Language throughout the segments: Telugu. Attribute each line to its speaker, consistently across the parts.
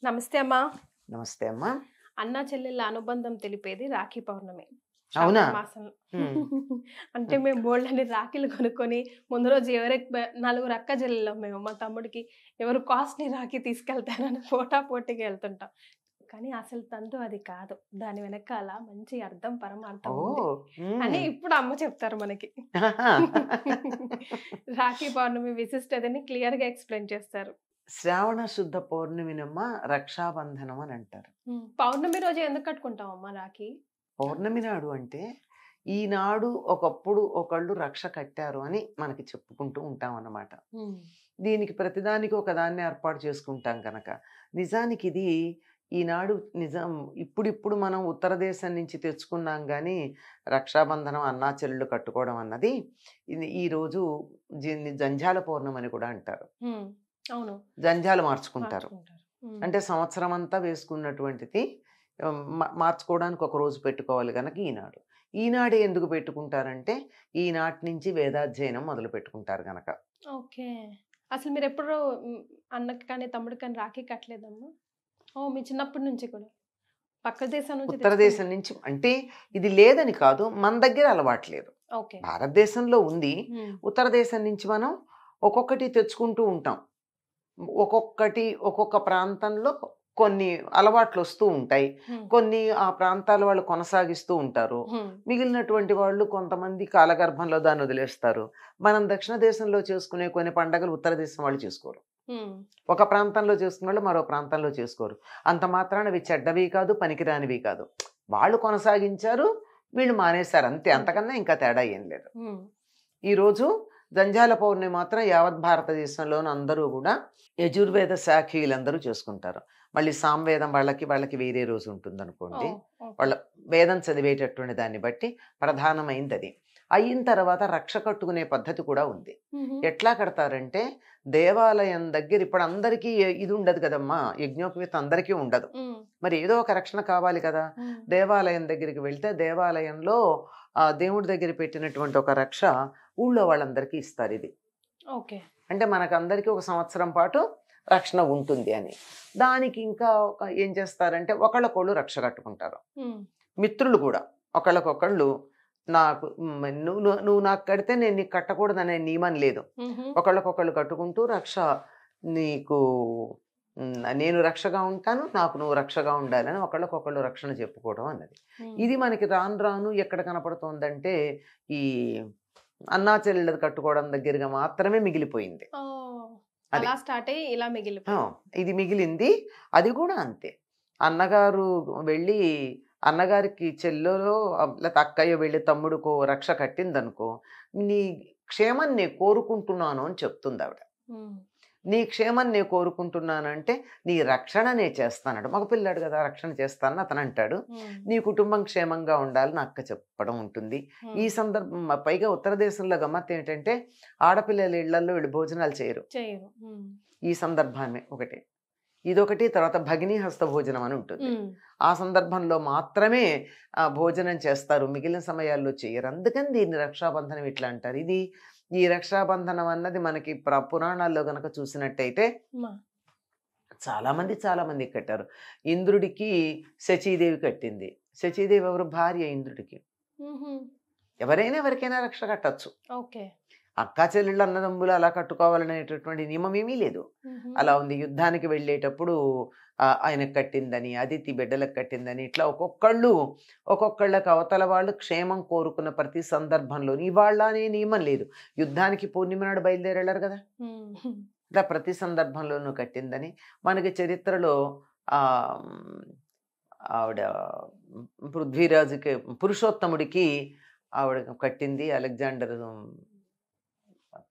Speaker 1: నమస్తే అమ్మా.
Speaker 2: నమస్తే అమ్మా.
Speaker 1: అన్నా చెల్లెళ్ళ అనుబంధం తెలిపేది రాఖీ పౌర్ణమి.
Speaker 2: అవునా?
Speaker 1: శ్రావణ మాసం.
Speaker 2: హ్మ్.
Speaker 1: అంటే మేము బోలెడన్ని రాఖీలు కొనుక్కొని ముందు రోజు నలుగురు అక్క చెల్లెళ్ళం మేము. మా తమ్ముడికి ఎవరు కాస్ట్‌లీ రాఖీ తీసుకెళ్తారని పోటాపోటీగా ఎళ్తుంటాం. కానీ అసలు తంతు అది కాదు. దాని వెనకాల మంచి అర్థం, పరమార్థం ఉంది
Speaker 2: ఓహ్!
Speaker 1: అని
Speaker 2: హ్మ్.
Speaker 1: ఇప్పుడు అమ్మ చెప్తారు మనకి.
Speaker 2: ఆహా!
Speaker 1: రాఖీ పౌర్ణమి విశిష్టతని క్లియర్‌గా ఎక్స్‌ప్లెయిన్ చేస్తారు.
Speaker 2: శ్రావణ శుద్ధ పౌర్ణమినమ్మ రక్షాబంధనం అని అంటారు.
Speaker 1: పౌర్ణమి రోజు ఎందుకు కట్టుకుంటావమ్మా రాఖీ?
Speaker 2: పౌర్ణమి నాడు అంటే, ఈనాడు ఒకప్పుడు ఒకళ్ళు రక్ష కట్టారు అని మనకి చెప్పుకుంటూ ఉంటామన్నమాట.
Speaker 1: హ్మ్.
Speaker 2: దీనికి ప్రతిదానికి ఒకదాన్ని ఏర్పాటు చేసుకుంటాం గనక. నిజానికి ఇది ఈనాడు నిజం ఇప్పుడిప్పుడు మనం ఉత్తర దేశం నుంచి తెచ్చుకున్నాం గానీ, రక్షాబంధనం అన్నా చెల్లెళ్ళు కట్టుకోవడం అన్నది ఇది ఈరోజు దీన్ని జంధ్యాల పౌర్ణమి అని కూడా అంటారు.
Speaker 1: హ్మ్. అవును.
Speaker 2: జంధ్యాలు మార్చుకుంటారు.
Speaker 1: మార్చుకుంటారు. హ్మ్.
Speaker 2: అంటే సంవత్సరం అంతా వేసుకున్నటువంటిది మార్చుకోవడానికి ఒక రోజు పెట్టుకోవాలి గనక ఈనాడు. ఈనాడే ఎందుకు పెట్టుకుంటారంటే, ఈనాటి నుంచి వేదాధ్యయనం మొదలు పెట్టుకుంటారు గనక.
Speaker 1: ఓకే. అసలు మీరెప్పుడు అన్నకి కానీ, తమ్ముడికి కానీ రాఖీ కట్టలేదమ్మా? ఓహ్! మీ చిన్నప్పటి నుంచి కూడా. పక్క దేశం నుంచి
Speaker 2: ఉత్తర
Speaker 1: తెచ్చుకున్నారు.
Speaker 2: దేశం నుంచి అంటే ఇది లేదని కాదు, మన దగ్గర అలవాటు లేదు.
Speaker 1: ఓకే.
Speaker 2: భారతదేశంలో ఉంది.
Speaker 1: హ్మ్.
Speaker 2: ఉత్తర దేశం నుంచి మనం ఒక్కొక్కటి తెచ్చుకుంటూ ఉంటాం. ఒక్కొక్కటి ఒక్కొక్క ప్రాంతంలో కొన్ని అలవాట్లొస్తూ ఉంటాయి.
Speaker 1: హ్మ్.
Speaker 2: కొన్ని ఆ ప్రాంతాల వాళ్ళు కొనసాగిస్తూ ఉంటారు.
Speaker 1: హ్మ్.
Speaker 2: మిగిలినటువంటి వాళ్ళు కొంతమంది కాలగర్భంలో దాన్ని వదిలేస్తారు. మనం దక్షిణ దేశంలో చేసుకునే కొన్ని పండగలు ఉత్తర దేశం వాళ్ళు చేసుకోరు.
Speaker 1: హ్మ్.
Speaker 2: ఒక ప్రాంతంలో చేసుకున్నోళ్ళు మరో ప్రాంతంలో చేసుకోరు. అంత మాత్రాన అవి చెడ్డవి కాదు, పనికిరానివి కాదు. వాళ్ళు కొనసాగించారు, వీళ్ళు మానేశారు అంతే.
Speaker 1: అంతే.
Speaker 2: అంతకన్నా ఇంకా తేడా ఏం లేదు.
Speaker 1: హ్మ్.
Speaker 2: ఈరోజు జంధ్యాల పౌర్ణమి మాత్రం యావత్ భారతదేశంలోను అందరూ గూడా యజుర్వేద శాఖీయులందరూ చేసుకుంటారు. మళ్ళీ సామవేదం వాళ్ళకి వేరే రోజు ఉంటుందనుకోండి.
Speaker 1: ఓహ్! ఓకే.
Speaker 2: వాళ్ళ వేదం చదివేటటువంటి దాన్ని బట్టి ప్రధానమైందది. అయిన తర్వాత రక్ష కట్టుకునే పద్ధతి కూడా ఉంది.
Speaker 1: హుహు.
Speaker 2: ఎట్లా కడతారంటే, దేవాలయం దగ్గర ఇప్పుడు అందరికీ ఇది ఉండదు కదమ్మా! యజ్ఞోపవీతం అందరికీ ఉండదు.
Speaker 1: హ్మ్.
Speaker 2: మరి ఏదో ఒక రక్షణ కావాలి కదా!
Speaker 1: హ్మ్.
Speaker 2: దేవాలయం దగ్గరికి వెళ్తే దేవాలయంలో దేవుడి దగ్గర పెట్టినటువంటి ఒక రక్ష ఊళ్ళో వాళ్ళందరికీ ఇస్తారిది.
Speaker 1: ఓకే.
Speaker 2: అంటే మనకందరికీ ఒక సంవత్సరం పాటు రక్షణ ఉంటుంది అని. దానికి ఇంకా ఏం చేస్తారంటే ఒకళ్ళకొళ్ళు రక్ష కట్టుకుంటారు.
Speaker 1: హ్మ్.
Speaker 2: మిత్రులు గూడా ఒకళ్ళకొకళ్ళు నాకు నువ్వు నాకు కడితే నేను నీకు కట్టకూడదనే నియమం లేదు.
Speaker 1: హుహు.
Speaker 2: ఒకళ్ళకొకళ్ళు కట్టుకుంటూ రక్ష నీకు నేను రక్షగా ఉంటాను. నాకు నువ్వు రక్షగా ఉండాలని ఒకళ్ళకొకళ్ళు రక్షణ చెప్పుకోవడం అన్నది.
Speaker 1: హ్మ్.
Speaker 2: ఇది మనకి రాను రాను ఎక్కడ కనపడుతోందంటే ఈ అన్నా చెల్లెళ్ళది కట్టుకోవడం దగ్గరగా మాత్రమే మిగిలిపోయింది.
Speaker 1: ఓహ్!
Speaker 2: అది.
Speaker 1: అలా స్టార్ట్ అయ్యి ఇలా
Speaker 2: ఆ!
Speaker 1: మిగిలిపోయింది.
Speaker 2: ఇది మిగిలింది. అది గూడా అంతే. అన్నగారు వెళ్ళి అన్నగారికి చెల్లోలో లేతే అక్కయ్యో వెళ్ళి తమ్ముడికో రక్ష కట్టిందనుకో, నీ క్షేమం నేను కోరుకుంటున్నాను అని చెప్తుందావిడ.
Speaker 1: హ్మ్.
Speaker 2: నీ క్షేమం నేను కోరుకుంటున్నానంటే, నీ రక్షణ నేను చేస్తానట. మగ పిల్లాడు గదా! రక్షణ చేస్తానని అతనంటాడు.
Speaker 1: హ్మ్.
Speaker 2: నీ కుటుంబం క్షేమంగా ఉండాలని అక్క చెప్పడం ఉంటుంది. ఈ
Speaker 1: హ్మ్.
Speaker 2: సందర్భం పైగా ఉత్తర దేశంలో గమ్మత్తేంటంటే, ఆడపిల్లల ఇళ్ళల్లో వీళ్ళు భోజనాలు చేయరు.
Speaker 1: చేయరు. హ్మ్.
Speaker 2: ఈ సందర్భాన్నే ఒకటి. ఇదొకటి తర్వాత భగినీ హస్త భోజనం అని ఉంటుంది.
Speaker 1: హ్మ్.
Speaker 2: ఆ సందర్భంలో మాత్రమే భోజనం చేస్తారు. మిగిలిన సమయాల్లో చెయ్యరు. అందుకని దీన్ని రక్షాబంధనం ఇట్లా అంటారు. ఈ రక్షాబంధనం అన్నది మనకి పురాణాల్లో గనక చూసినట్టయితే
Speaker 1: మా
Speaker 2: చాలా మంది కట్టారు. ఇంద్రుడికి శచీదేవి కట్టింది. శచీదేవి ఎవరు? భార్య ఇంద్రుడికి.
Speaker 1: హుహు.
Speaker 2: ఎవరైనా ఎవరికైనా రక్ష కట్టొచ్చు.
Speaker 1: ఓకే.
Speaker 2: అక్కా చెల్లెళ్ళు అన్నదమ్ములు అలా కట్టుకోవాలనేటటువంటి నియమం ఏమీ లేదు.
Speaker 1: హుహు.
Speaker 2: అలా ఉంది. యుద్ధానికి వెళ్ళేటప్పుడు ఆయనకు కట్టిందని, అదితి బిడ్డలకు కట్టిందని ఇట్లా ఒక్కొక్కళ్ళకి అవతల వాళ్ళు క్షేమం కోరుకున్న ప్రతి సందర్భంలోని ఇవాళ అనే నియమం లేదు. యుద్ధానికి పూర్ణిమ నాడు బయలుదేరెళ్లరు గదా!
Speaker 1: హ్మ్.
Speaker 2: ఇట్లా ప్రతి సందర్భంలోనూ కట్టిందని మనకి చరిత్రలో ఆహ్, హ్మ్, ఆవిడ పృథ్వీరాజుకి పురుషోత్తముడికి ఆవిడ కట్టింది. అలెగ్జాండర్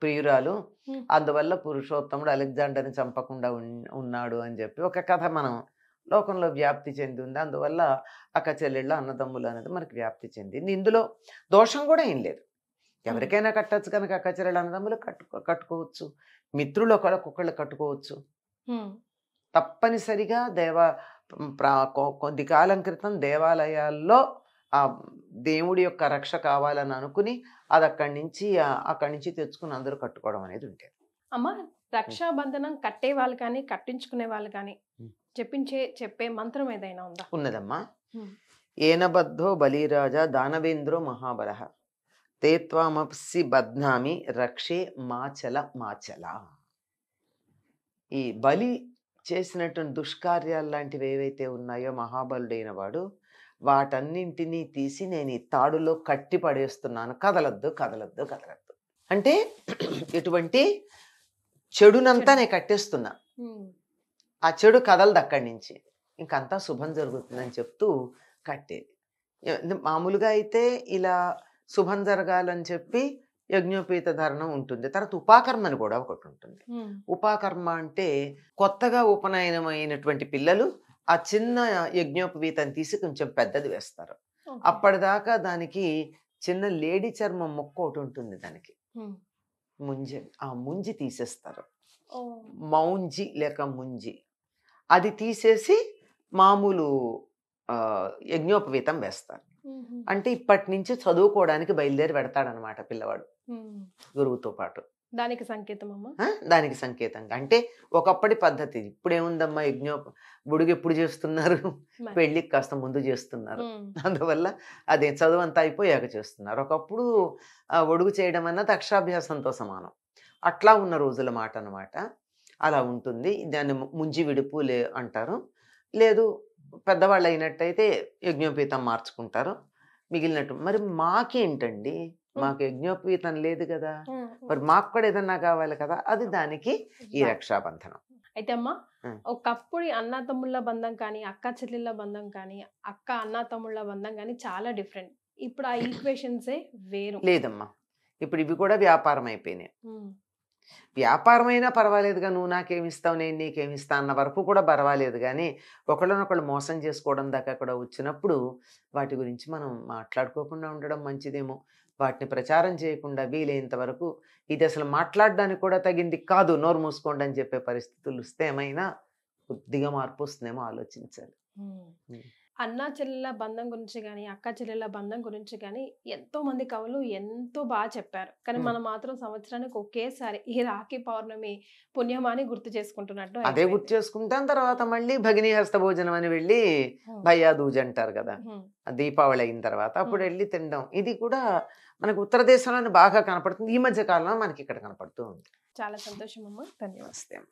Speaker 2: ప్రియురాలు.
Speaker 1: హ్మ్.
Speaker 2: అందువల్ల పురుషోత్తముడు అలెగ్జాండర్‌ని చంపకుండా ఉన్నాడు అని చెప్పి ఒక కథ మనం లోకంలో వ్యాప్తి చెందింది. అందువల్ల అక్క చెల్లెళ్ళు, అన్నదమ్ములు అనేది మనకి వ్యాప్తి చెందింది. ఇందులో దోషం కూడా ఏం లేదు.
Speaker 1: హ్మ్.
Speaker 2: ఎవరికైనా కట్టొచ్చు కనుక అక్క చెల్లెళ్ళు, అన్నదమ్ములు కట్టుకోవచ్చు. మిత్రులు ఒకళ్ళకొకళ్ళు కట్టుకోవచ్చు.
Speaker 1: హ్మ్.
Speaker 2: తప్పనిసరిగా కొద్ది కాలం క్రితం దేవాలయాల్లో దేవుడి యొక్క రక్ష కావాలని అనుకుని అది అక్కడి నుంచి తెచ్చుకుని అందరూ కట్టుకోవడం అనేది ఉండేది.
Speaker 1: అమ్మ
Speaker 2: హ్మ్.
Speaker 1: రక్షాబంధనం కట్టేవాళ్ళు కానీ, కట్టించుకునే వాళ్ళు కానీ,
Speaker 2: హ్మ్.
Speaker 1: చెప్పే మంత్రం ఏదైనా ఉందా?
Speaker 2: ఉన్నదమ్మా.
Speaker 1: ఉమ్.
Speaker 2: ఏనబద్ధో బలిరాజా దానవేంద్రో మహాబలః తే త్వామపి బధ్నామి రక్షే మాచల మాచల. ఈ బలి చేసినటువంటి దుష్కార్యాలు లాంటివి ఏవైతే ఉన్నాయో మహాబలుడైన వాడు వాటన్నింటినీ తీసి నేను ఈ తాడులో కట్టి పడేస్తున్నాను, కదలద్దు కదలద్దు కదలద్దు అంటే ఎటువంటి చెడునంతా నేను కట్టేస్తున్నా,
Speaker 1: ఉమ్.
Speaker 2: ఆ చెడు కదలదు అక్కడి నుంచి, ఇంకంతా శుభం జరుగుతుందని చెప్తూ కట్టేది. మామూలుగా అయితే ఇలా శుభం జరగాలని చెప్పి యజ్ఞోపేత ధారణం ఉంటుంది. తర్వాత ఉపాకర్మ అని కూడా ఒకటి ఉంటుంది.
Speaker 1: ఉమ్.
Speaker 2: ఉపాకర్మ అంటే కొత్తగా ఉపనయనమైనటువంటి పిల్లలు ఆ చిన్న యజ్ఞోపవీతం తీసి కొంచెం పెద్దది వేస్తారు.
Speaker 1: ఓకే.
Speaker 2: అప్పటిదాకా దానికి చిన్న లేడీ చర్మం మొక్క ఒకటి ఉంటుంది, దానికి
Speaker 1: ఉమ్.
Speaker 2: ముంజి, ఆ ముంజి తీసేస్తారు.
Speaker 1: ఓ.
Speaker 2: మౌంజి లేక ముంజి అది తీసేసి మామూలు యజ్ఞోపవీతం వేస్తారు.
Speaker 1: ఉహు.
Speaker 2: అంటే ఇప్పటి నుంచి చదువుకోవడానికి బయలుదేరి పెడతాడనమాట పిల్లవాడు
Speaker 1: ఉమ్.
Speaker 2: గురువుతో పాటు.
Speaker 1: దానికి సంకేతం అమ్మ.
Speaker 2: దానికి సంకేతంగా అంటే ఒకప్పటి పద్ధతి. ఇప్పుడేముందమ్మా బుడుగు ఎప్పుడు చేస్తున్నారు,
Speaker 1: మరి.
Speaker 2: పెళ్ళికి కాస్త ముందు చేస్తున్నారు.
Speaker 1: ఉమ్.
Speaker 2: అందువల్ల అదే చదువు అంతా అయిపోయాక చేస్తున్నారు. ఒకప్పుడు ఒడుగు చేయడం అన్నది అక్షరాభ్యాసంతో సమానం. అట్లా ఉన్న రోజుల మాట అనమాట. అలా ఉంటుంది. దాన్ని ముంజి విడుపు అంటారు. లేదు పెద్దవాళ్ళు అయినట్టయితే యజ్ఞోపీతం మార్చుకుంటారు. మిగిలినట్టు మరి మాకేంటండి, మాకు యజ్ఞోపీతం లేదు కదా,
Speaker 1: ఉమ్.
Speaker 2: మరి మాకు కూడా ఏదన్నా కావాలి కదా, అది దానికి ఈ రక్షాబంధనం.
Speaker 1: అయితే అమ్మా,
Speaker 2: ఉమ్.
Speaker 1: ఒకప్పుడు అన్న తమ్ముళ్ళ బంధం కానీ, అక్క చెల్లెళ్ళ బంధం కానీ, అక్క అన్న తమ్ముళ్ళ బంధం కానీ చాలా డిఫరెంట్. ఇప్పుడు ఆ ఈక్వేషన్సే వేరు.
Speaker 2: లేదమ్మా, ఇప్పుడు ఇవి కూడా వ్యాపారం అయిపోయినాయి.
Speaker 1: ఉమ్.
Speaker 2: వ్యాపారమైనా పర్వాలేదుగా, నువ్వు నాకేమిస్తావు నేను నీకేమిస్తా అన్న వరకు కూడా పర్వాలేదు, కానీ ఒకళ్ళనొకళ్ళు మోసం చేసుకోవడం దాకా కూడా వచ్చినప్పుడు వాటి గురించి మనం మాట్లాడుకోకుండా ఉండడం మంచిదేమో. వాటిని ప్రచారం చేయకుండా వీలైనంత వరకు ఇది అసలు మాట్లాడడానికి కూడా తగింది కాదు, నోరు మూసుకోండి అని చెప్పే పరిస్థితులు వస్తే ఏమైనా కొద్దిగా మార్పు వస్తుందేమో ఆలోచించాలి.
Speaker 1: ఉమ్. అన్న చెల్లెల బంధం గురించి కానీ, అక్క చెల్లెల బంధం గురించి కానీ ఎంతో మంది కవులు ఎంతో బాగా చెప్పారు. కానీ మనం మాత్రం సంవత్సరానికి ఒకేసారి ఈ రాఖీ పౌర్ణమి పుణ్యమాని గుర్తు చేసుకుంటున్నట్టు
Speaker 2: అదే
Speaker 1: అయిపోయింది.
Speaker 2: గుర్తు చేసుకుంటాం. తర్వాత మళ్ళీ భగినీ హస్త భోజనం అని వెళ్ళి
Speaker 1: ఉమ్.
Speaker 2: భయ్యా దూజ్ అంటారు కదా,
Speaker 1: ఉమ్.
Speaker 2: దీపావళి అయిన తర్వాత అప్పుడు వెళ్ళి తినడం. ఇది కూడా మనకు ఉత్తర దేశంలోనే బాగా కనపడుతుంది. ఈ మధ్య కాలంలో మనకి ఇక్కడ కనపడుతూ ఉంది.
Speaker 1: చాలా సంతోషం అమ్మా. ధన్యవాదాలు.
Speaker 2: నమస్తే అమ్మ.